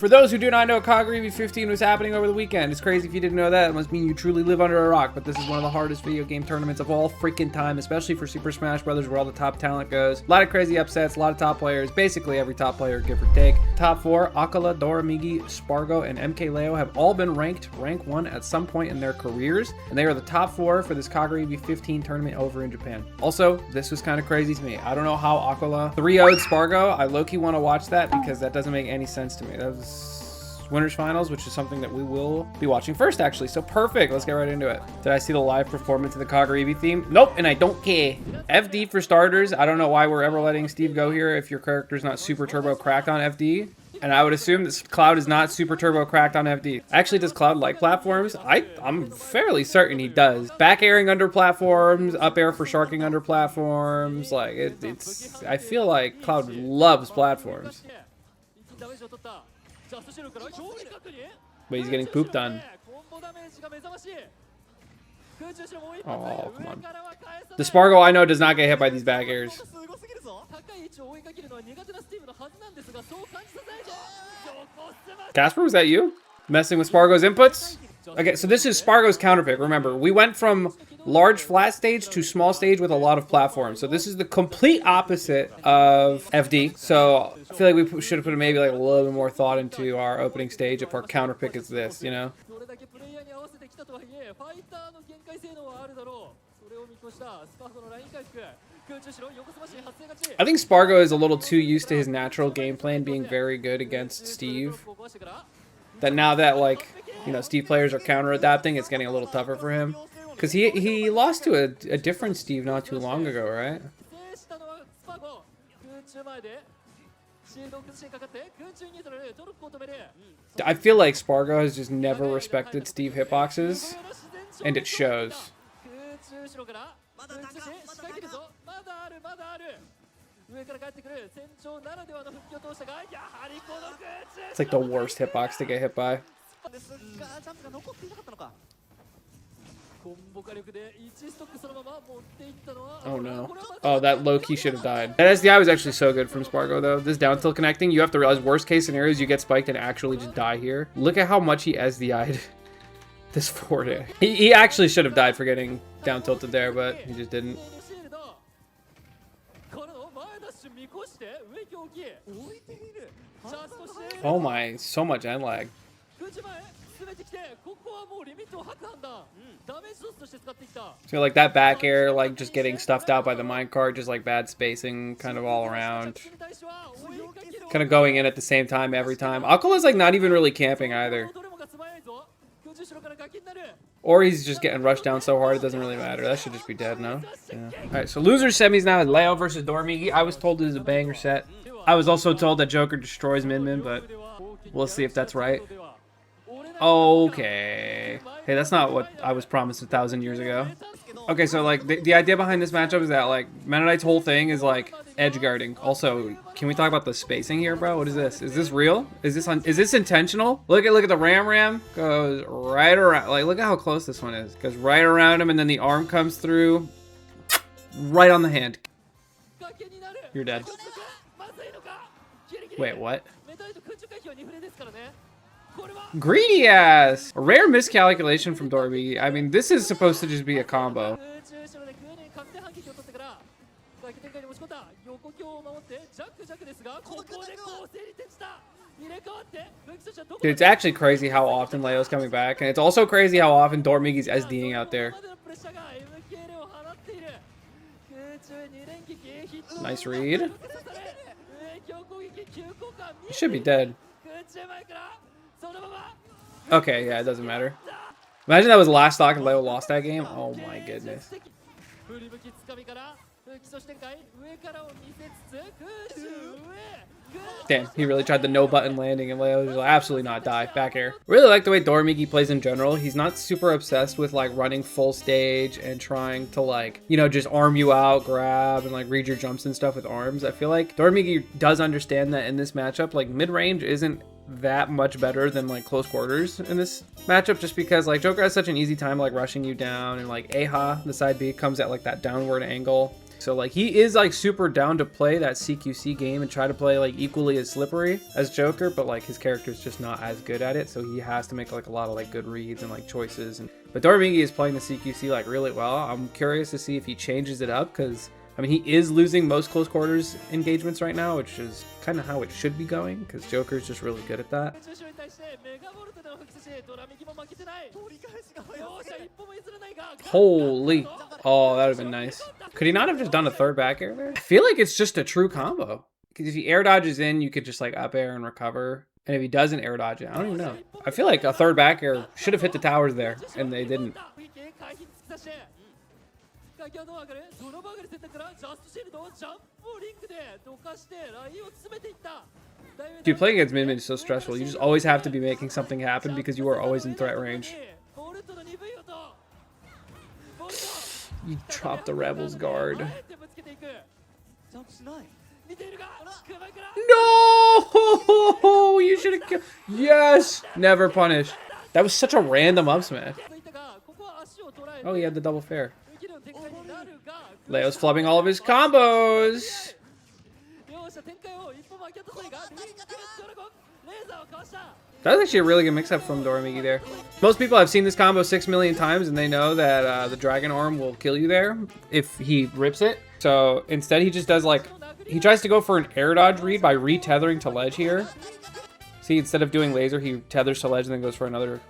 For those who do not know, Kagiribi 15 was happening over the weekend. It's crazy if you didn't know that. It must mean you truly live under a rock, but this is one of the hardest video game tournaments of all freaking time, especially for Super Smash Bros. Where all the top talent goes. A lot of crazy upsets, a lot of top players, basically every top player, give or take. Top 4, Acole, Doramigi, Sparg0's, and MKLeo have all been ranked rank 1 at some point in their careers, and they are the top 4 for this Kagiribi 15 tournament over in Japan. Also, this was kind of crazy to me. I don't know how Acole 3-0'd Sparg0's. I low-key want to watch that because that doesn't make any sense to me. That was winners finals, which is something that we will be watching first, actually. So perfect. Let's get right into it. Did I see the live performance of the Kagaribi theme? Nope, and I don't care. FD for starters. I don't know why we're ever letting Steve go here if your character's not super turbo cracked on FD. And I would assume that Cloud is not super turbo cracked on FD. Actually, does Cloud like platforms? I'm fairly certain he does. Back airing under platforms, up air for sharking under platforms. Like, it's I feel like Cloud loves platforms. But he's getting pooped on. Oh, come on. The Sparg0's I know does not get hit by these back airs. Casper, was that you? Messing with Sparg0's inputs? Okay, so this is Sparg0's counterpick. Remember, we went from large flat stage to small stage with a lot of platforms. So this is the complete opposite of FD. So I feel like we should have put maybe like a little bit more thought into our opening stage if our counterpick is this, you know? I think Sparg0's is a little too used to his natural game plan being very good against Steve. That now that, like, you know, Steve players are counter adapting, it's getting a little tougher for him. Because he lost to a different Steve not too long ago, right? I feel like Sparg0 has just never respected Steve hitboxes, and it shows. It's like the worst hitbox to get hit by. Oh no. Oh, that low-key should have died. That SDI was actually so good from Sparg0 though. This down tilt connecting, you have to realize worst case scenarios you get spiked and actually just die here. Look at how much he SDI'd this forward air. He actually should have died for getting down tilted there, but he just didn't. Oh my, so much end lag. So like that back air, like just getting stuffed out by the minecart, just like bad spacing kind of all around. Kind of going in at the same time every time. Acole is like not even really camping either. Or he's just getting rushed down so hard it doesn't really matter. That should just be dead, no? Yeah. Alright, so loser semis now is Leo versus Doramigi. I was told it was a banger set. I was also told that Joker destroys Min, but we'll see if that's right. Okay. Hey, that's not what I was promised 1,000 years ago. Okay, so like the idea behind this matchup is that like Mennonite's whole thing is like edge guarding. Also, can we talk about the spacing here, bro? What is this? Is this real? Is this intentional? Look at the ram goes right around. Like look at how close this one is. Goes right around him, and then the arm comes through, right on the hand. You're dead. Wait, what? Greedy ass! A rare miscalculation from Doramigi. I mean, this is supposed to just be a combo. Dude, it's actually crazy how often Leo's coming back, and it's also crazy how often Doramigi's SDing out there. Nice read. He should be dead. Okay, yeah, it doesn't matter. Imagine that was the last stock and Leo lost that game. Oh my goodness. Damn, he really tried the no button landing and Leo was like, absolutely not, die. Back air. Really like the way Doramigi plays in general. He's not super obsessed with like running full stage and trying to like, you know, just arm you out, grab, and like read your jumps and stuff with arms. I feel like Doramigi does understand that in this matchup, like mid-range isn't that much better than like close quarters in this matchup, just because like Joker has such an easy time like rushing you down, and like Aha, the side B, comes at like that downward angle. So like he is like super down to play that CQC game and try to play like equally as slippery as Joker, but like his character's just not as good at it, so he has to make like a lot of like good reads and like choices. But Doramigi is playing the CQC like really well. I'm curious to see if he changes it up, because I mean, he is losing most close quarters engagements right now, which is kind of how it should be going, because Joker's just really good at that. Holy. Oh, that would have been nice. Could he not have just done a third back air there? I feel like it's just a true combo. Because if he air dodges in, you could just like up air and recover. And if he doesn't air dodge it, I don't even know. I feel like a third back air should have hit the towers there, and they didn't. Dude, playing against mid is so stressful. You just always have to be making something happen because you are always in threat range. You dropped the Rebel's guard. No! You should have killed. Yes! Never punish. That was such a random up smash. Oh, he had the double fair. Leo's flubbing all of his combos. That was actually a really good mix-up from Doramigi there. Most people have seen this combo 6 million times, and they know that the Dragon Arm will kill you there if he rips it. So instead, he just does like, he tries to go for an air dodge read by retethering to ledge here. See, instead of doing laser, he tethers to ledge and then goes for another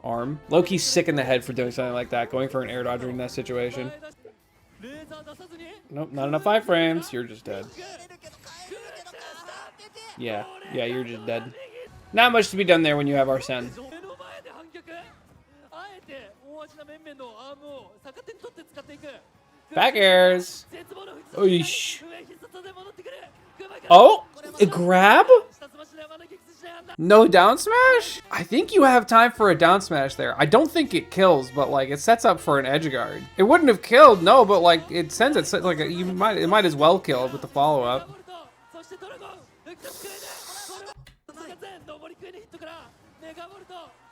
arm. Loki's sick in the head for doing something like that, going for an air dodge read in that situation. Nope, not enough 5 frames. You're just dead. Yeah, you're just dead. Not much to be done there when you have Arsene. Back airs. Oish. Oh, a grab? No down smash? I think you have time for a down smash there. I don't think it kills, but like it sets up for an edge guard. It wouldn't have killed, no, but like it sends it like it might as well kill with the follow up.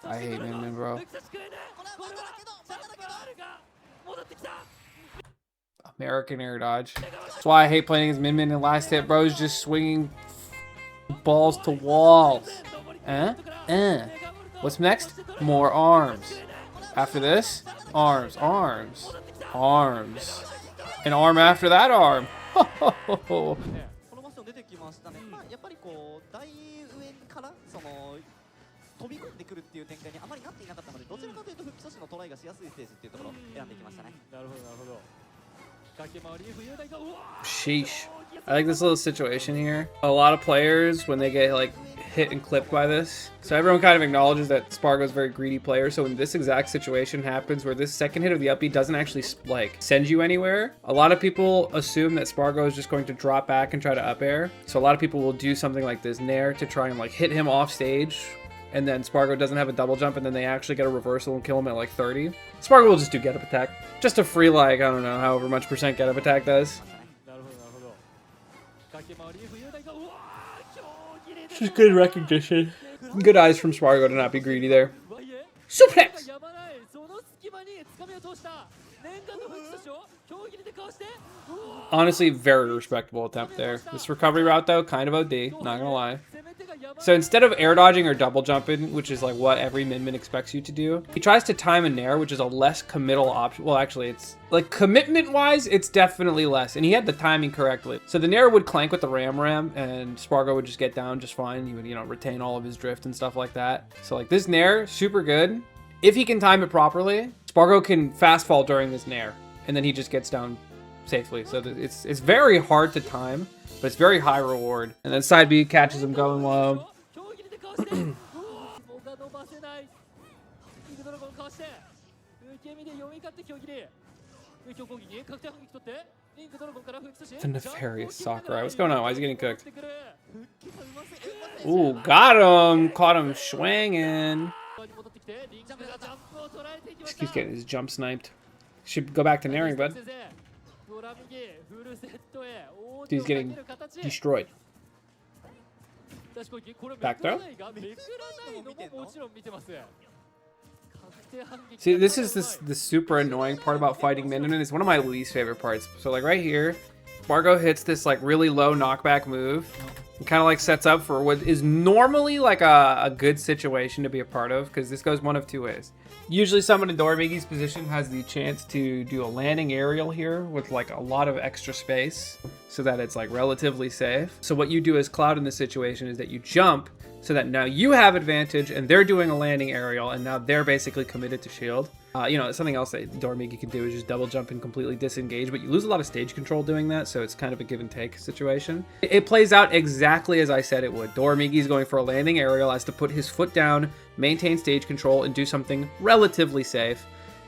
I hate Min, bro. American air dodge. That's why I hate playing as Min in last hit, bro. Is just swinging balls to walls. What's next? More arms. After this, arms. An arm after that arm. Sheesh. I like this little situation here. A lot of players, when they get like hit and clipped by this, so everyone kind of acknowledges that Sparg0's a very greedy player. So when this exact situation happens where this second hit of the up B doesn't actually like send you anywhere, a lot of people assume that Sparg0 is just going to drop back and try to up air. So a lot of people will do something like this nair to try and like hit him off stage, and then Sparg0 doesn't have a double jump, and then they actually get a reversal and kill him at like 30. Sparg0 will just do get up attack. Just a free, like, I don't know, however much percent get up attack does. Just good recognition. Good eyes from Sparg0 to not be greedy there. Suplex! Honestly, very respectable attempt there. This recovery route, though, kind of OD, not gonna lie. So instead of air dodging or double jumping, which is like what every min expects you to do, he tries to time a nair, which is a less committal option. Well, actually, it's like commitment-wise, it's definitely less. And he had the timing correctly. So the nair would clank with the ram, and Sparg0 would just get down just fine. He would, you know, retain all of his drift and stuff like that. So like this nair, super good. If he can time it properly, Sparg0 can fast fall during this nair, and then he just gets down safely. So it's very hard to time, but it's very high reward. And then side B catches him going low. The nefarious Sakurai. What's going on? Why is he getting cooked? Ooh, got him. Caught him swinging. Just keeps getting his jump sniped. Should go back to nairing, bud. Dude's getting destroyed. Back throw? See, this is the super annoying part about fighting Min Min. It's one of my least favorite parts. So like right here, Sparg0 hits this like really low knockback move. And kind of like sets up for what is normally like a good situation to be a part of, because this goes one of two ways. Usually someone in Doramigi's position has the chance to do a landing aerial here with like a lot of extra space so that it's like relatively safe. So what you do as Cloud in this situation is that you jump so that now you have advantage and they're doing a landing aerial and now they're basically committed to shield. You know, something else that Doramigi can do is just double jump and completely disengage, but you lose a lot of stage control doing that, so it's kind of a give and take situation. It plays out exactly as I said it would. Doramigi's going for a landing aerial, has to put his foot down, maintain stage control, and do something relatively safe,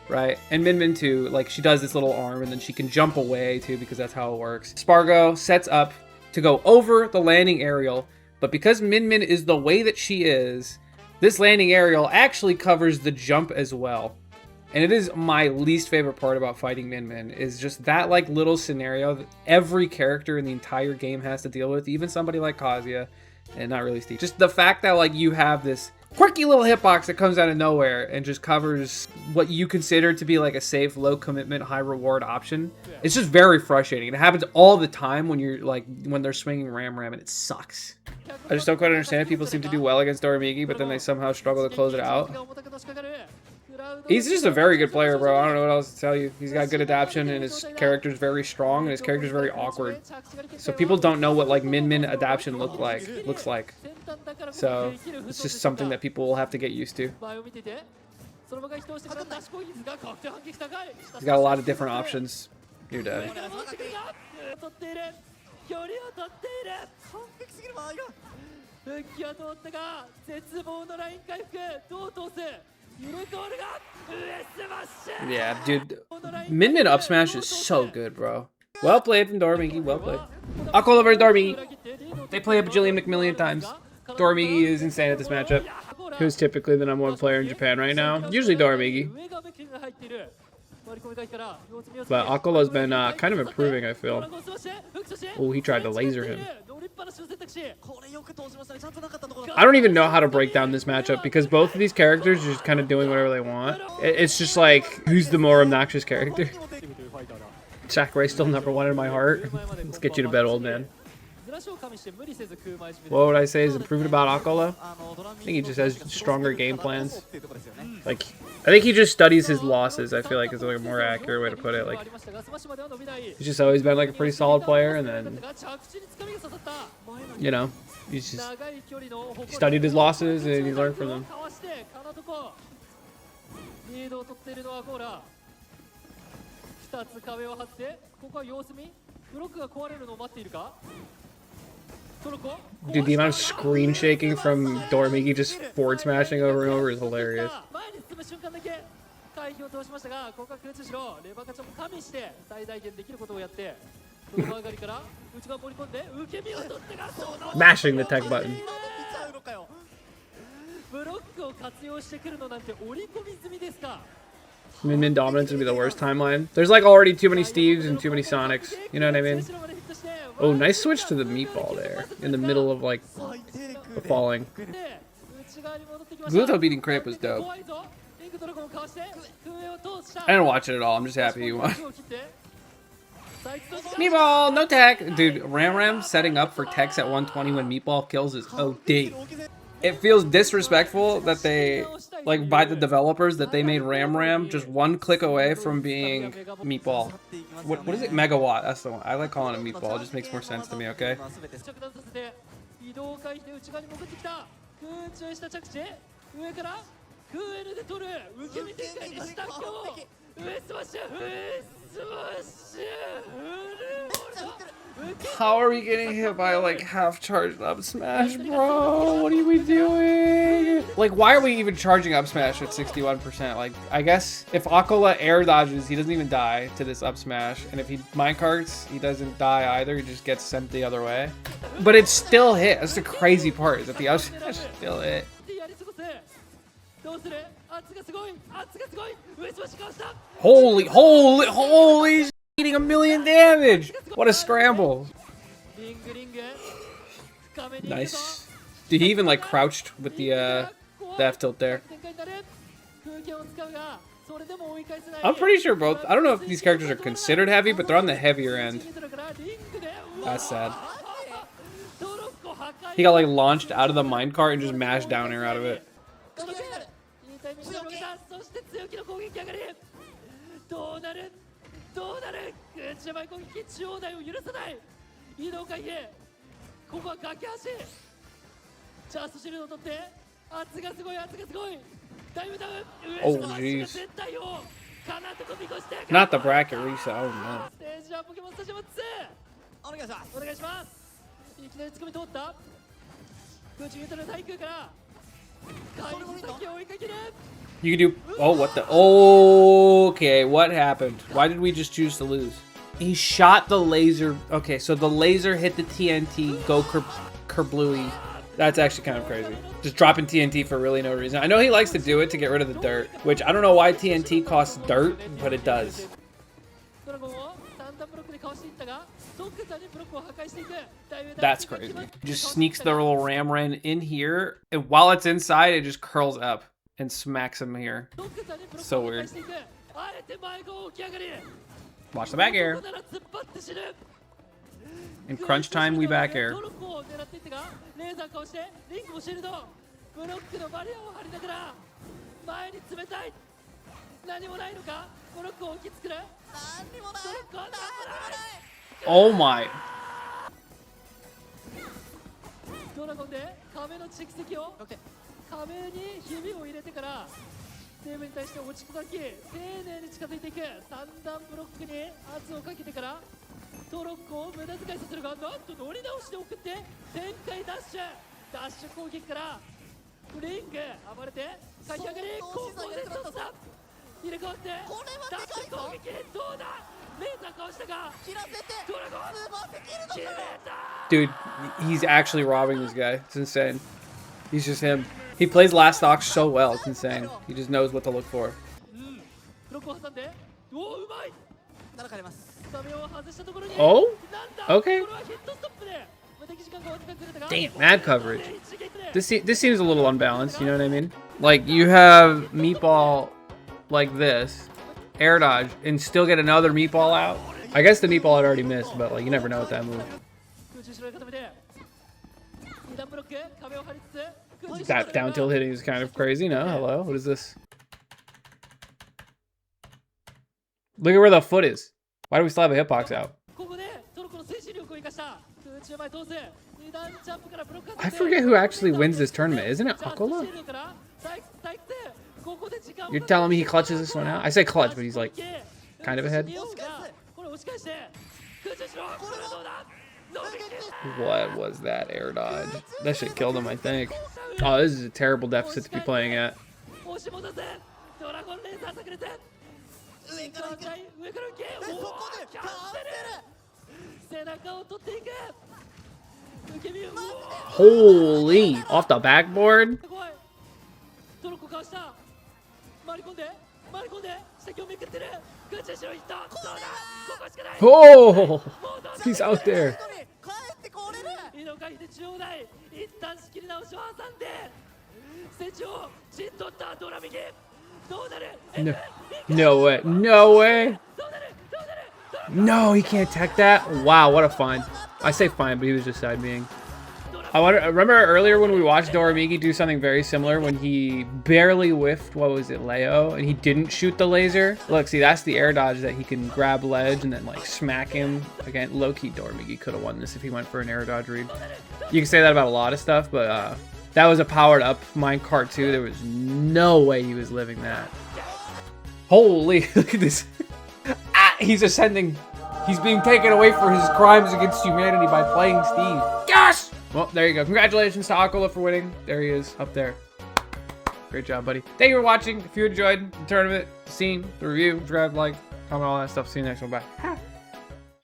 right? And Min Min too, like she does this little arm and then she can jump away too because that's how it works. Sparg0 sets up to go over the landing aerial, but because Min Min is the way that she is, this landing aerial actually covers the jump as well. And it is my least favorite part about fighting Min Min, is just that like little scenario that every character in the entire game has to deal with, even somebody like Kazuya, and not really Steve. Just the fact that like you have this quirky little hitbox that comes out of nowhere and just covers what you consider to be like a safe, low commitment, high reward option. It's just very frustrating. It happens all the time when you're like, when they're swinging Ram and it sucks. I just don't quite understand it. People seem to do well against Doramigi, but then they somehow struggle to close it out. He's just a very good player, bro. I don't know what else to tell you. He's got good adaptation, and his character's very strong, and his character's very awkward. So people don't know what like Min Min adaptation looks like. So it's just something that people will have to get used to. He's got a lot of different options. You're dead. Yeah, dude. Min Min up smash is so good, bro. Well played from Doramigi, well played. Acole over Doramigi. They play a bajillion McMillion times. Doramigi is insane at this matchup. Who's typically the #1 player in Japan right now? Usually Doramigi. But Acole's been kind of improving, I feel. Oh, he tried to laser him. I don't even know how to break down this matchup because both of these characters are just kind of doing whatever they want. It's just like, who's the more obnoxious character? Sakurai's still #1 in my heart. Let's get you to bed, old man. What would I say is improved about Acole? I think he just has stronger game plans. Like, I think he just studies his losses, I feel like is like a more accurate way to put it. Like, he's just always been like a pretty solid player, and then, you know, he studied his losses and he learned from them. Dude, the amount of screen shaking from Doramigi just forward smashing over and over is hilarious. Mashing the tech button. Min Min dominance would be the worst timeline. There's like already too many Steves and too many Sonics. You know what I mean? Oh, nice switch to the meatball there. In the middle of like the falling. Gluto beating Cramp was dope. I didn't watch it at all. I'm just happy you won. Meatball, no tech. Dude, Ram setting up for techs at 120 when Meatball kills is OD. It feels disrespectful that they, like, by the developers, that they made Ram just one click away from being Meatball. What is it? Megawatt. That's the one. I like calling it Meatball. It just makes more sense to me, okay? How are we getting hit by like half charged up smash, bro? What are we doing? Like, why are we even charging up smash at 61%? Like, I guess if Acole air dodges, he doesn't even die to this up smash. And if he minecarts, he doesn't die either. He just gets sent the other way. But it's still hit. That's the crazy part, is that the up smash still hit. Holy shit, eating 1,000,000 damage. What a scramble. Nice. Dude, he even like crouched with the F tilt there. I'm pretty sure both. I don't know if these characters are considered heavy, but they're on the heavier end. That's sad. He got like launched out of the minecart and just mashed down air out of it. Oh jeez. Not the bracket reset. Oh no. You can do. Oh, what the? Okay, what happened? Why did we just choose to lose? He shot the laser. Okay, so the laser hit the TNT. Go kerblooey. That's actually kind of crazy. Just dropping TNT for really no reason. I know he likes to do it to get rid of the dirt, which I don't know why TNT costs dirt, but it does. That's crazy. Just sneaks the little ramran in here, and while it's inside, it just curls up and smacks him here. So weird. Watch the back air. In crunch time, we back air. Oh my. Dude, he's actually robbing this guy. It's insane. He's just him. He plays Last Ox so well. It's insane. He just knows what to look for. Oh? Okay. Damn, mad coverage. This seems a little unbalanced, you know what I mean? Like, you have Meatball like this, air dodge, and still get another Meatball out. I guess the Meatball had already missed, but like, you never know with that move. That down tilt hitting is kind of crazy, no? Hello? What is this? Look at where the foot is. Why do we still have a hitbox out? I forget who actually wins this tournament. Isn't it Acole? You're telling me he clutches this one out? I say clutch, but he's like kind of ahead. What was that air dodge? That shit killed him, I think. Oh, this is a terrible deficit to be playing at. Holy! Off the backboard? Oh! He's out there. No way. No way. No, he can't tech that. Wow, what a find. I say fine, but he was just side being. I remember earlier when we watched Doramigi do something very similar when he barely whiffed, what was it, Leo, and he didn't shoot the laser. Look, see, that's the air dodge that he can grab ledge and then like smack him. Again, low-key Doramigi could have won this if he went for an air dodge read. You can say that about a lot of stuff, but that was a powered up minecart too. There was no way he was living that. Holy, look at this. He's ascending. He's being taken away for his crimes against humanity by playing Steve. Yes! Well, there you go. Congratulations to Acole for winning. There he is, up there. Great job, buddy. Thank you for watching. If you enjoyed the tournament, scene, the review, subscribe, like, comment, all that stuff. See you next one. Bye.